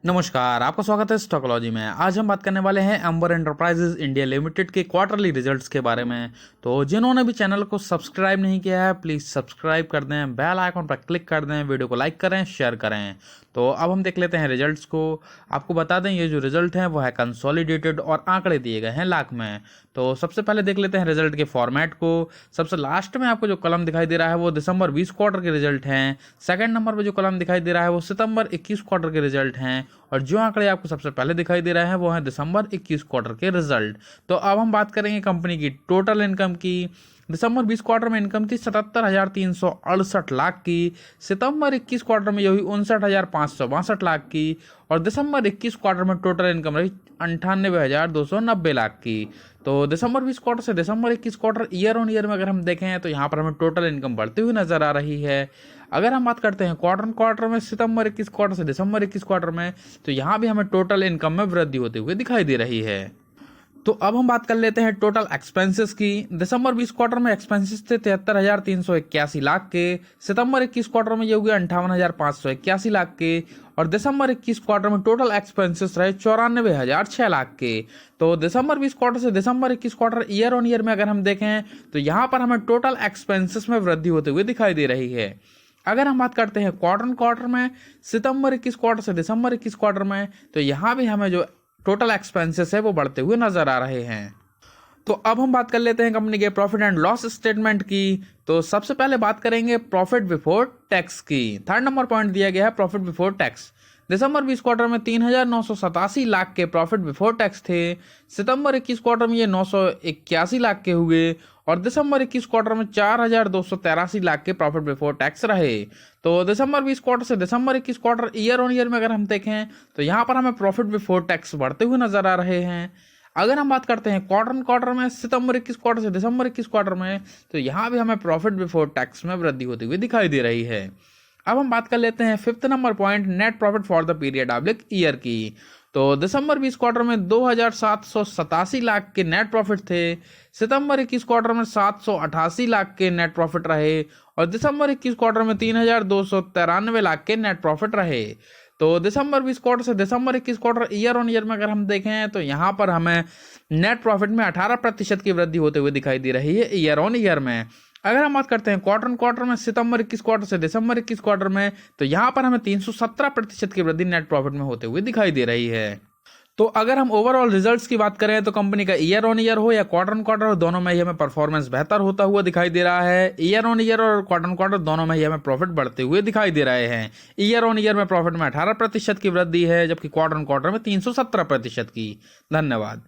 नमस्कार, आपका स्वागत है स्टॉकोलॉजी में। आज हम बात करने वाले हैं अंबर एंटरप्राइजेज इंडिया लिमिटेड के क्वार्टरली रिजल्ट्स के बारे में। तो जिन्होंने भी चैनल को सब्सक्राइब नहीं किया है, प्लीज़ सब्सक्राइब कर दें, बेल आइकन पर क्लिक कर दें, वीडियो को लाइक करें, शेयर करें। तो अब हम देख लेते हैं रिजल्ट्स को। आपको बता दें, ये जो रिजल्ट हैं वो है कंसोलिडेटेड और आंकड़े दिए गए हैं लाख में। तो सबसे पहले देख लेते हैं रिजल्ट के फॉर्मेट को। सबसे लास्ट में आपको जो कलम दिखाई दे रहा है वो दिसंबर 20 क्वार्टर के रिजल्ट हैं। सेकंड नंबर पर जो कलम दिखाई दे रहा है वो सितंबर 21 क्वार्टर के रिजल्ट हैं। और जो आंकड़े आपको सबसे पहले दिखाई दे रहे हैं वो हैं दिसंबर 21 क्वार्टर के रिजल्ट। तो अब हम बात करेंगे कंपनी की टोटल इनकम की। दिसंबर 20 क्वार्टर में इनकम थी 77,368 लाख की। सितंबर 21 क्वार्टर में ये हुई 59,562 लाख की। और दिसंबर 21 क्वार्टर में टोटल इनकम रही 98,290 लाख की। तो दिसंबर 20 क्वार्टर से दिसंबर 21 क्वार्टर ईयर ऑन ईयर में अगर हम देखें तो यहाँ पर हमें टोटल इनकम बढ़ती हुई नजर आ रही है। अगर हम बात करते हैं क्वार्टर में सितंबर 21 क्वार्टर से दिसंबर 21 क्वार्टर में, तो यहाँ भी हमें टोटल इनकम में वृद्धि होती हुई दिखाई दे रही है। तो अब हम बात कर लेते हैं टोटल एक्सपेंसेस की। दिसंबर 20 क्वार्टर में एक्सपेंसेस थे 73,381 लाख के। सितंबर 21 क्वार्टर में ये हुए 58,581 लाख के। और दिसंबर 21 क्वार्टर में टोटल एक्सपेंसेस रहे 94,006 लाख के। तो दिसंबर 20 क्वार्टर से दिसंबर 21 क्वार्टर ईयर ऑन ईयर में अगर हम देखें तो यहाँ पर हमें टोटल एक्सपेंसेस में वृद्धि होते हुए दिखाई दे रही है। अगर हम बात करते हैं क्वार्टर में सितंबर 21 क्वार्टर से दिसंबर 21 क्वार्टर में, तो यहाँ भी हमें जो टोटल एक्सपेंसेस है वो बढ़ते हुए नजर आ रहे हैं। तो अब हम बात कर लेते हैं कंपनी के प्रॉफिट एंड लॉस स्टेटमेंट की। तो सबसे पहले बात करेंगे प्रॉफिट बिफोर टैक्स की। थर्ड नंबर पॉइंट दिया गया है प्रॉफिट बिफोर टैक्स। दिसंबर 20 क्वार्टर में 3,987 लाख के प्रॉफिट बिफोर टैक्स थे। सितंबर 21 क्वार्टर में ये 981 लाख के हुए। और दिसंबर 21 क्वार्टर में 4,283 लाख के प्रॉफिट बिफोर टैक्स रहे। तो दिसंबर 20 क्वार्टर से दिसंबर 21 क्वार्टर ईयर ऑन ईयर में अगर हम देखें तो यहाँ पर हमें प्रॉफिट बिफोर टैक्स बढ़ते हुए नजर आ रहे हैं। अगर हम बात करते हैं क्वार्टर में सितंबर 21 क्वार्टर से दिसंबर 21 क्वार्टर में, तो यहाँ भी हमें प्रॉफिट बिफोर टैक्स में वृद्धि होती हुई दिखाई दे रही है। अब हम बात कर लेते हैं fifth number point net profit for the period oblique year की। तो दिसंबर 20 क्वार्टर में 2,787 लाख के नेट प्रॉफिट थे। सितंबर 21 क्वार्टर में 788 लाख के नेट प्रॉफिट रहे। और दिसंबर 21 क्वार्टर में 3,293 लाख के नेट प्रॉफिट रहे। तो दिसंबर 20 क्वार्टर से दिसंबर 21 क्वार्टर ईयर ऑन ईयर में अगर हम देखें तो यहाँ पर हमें नेट प्रॉफिट में 18% की वृद्धि होते हुए दिखाई दे रही है ईयर ऑन ईयर में। अगर हम बात करते हैं क्वार्टर में सितंबर 21 क्वार्टर से दिसंबर 21 क्वार्टर में, तो यहाँ पर हमें 317% की वृद्धि नेट प्रॉफिट में होते हुए दिखाई दे रही है। तो अगर हम ओवरऑल रिजल्ट्स की बात करें तो कंपनी का ईयर ऑन ईयर हो या क्वार्टर हो, दोनों में ही हमें परफॉर्मेंस बेहतर होता हुआ दिखाई दे रहा है। ईयर ऑन ईयर और क्वार्टर दोनों में ही हमें प्रॉफिट बढ़ते हुए दिखाई दे रहे हैं। ईयर ऑन ईयर में प्रॉफिट में 18% की वृद्धि है, जबकि क्वार्टर में 317% की। धन्यवाद।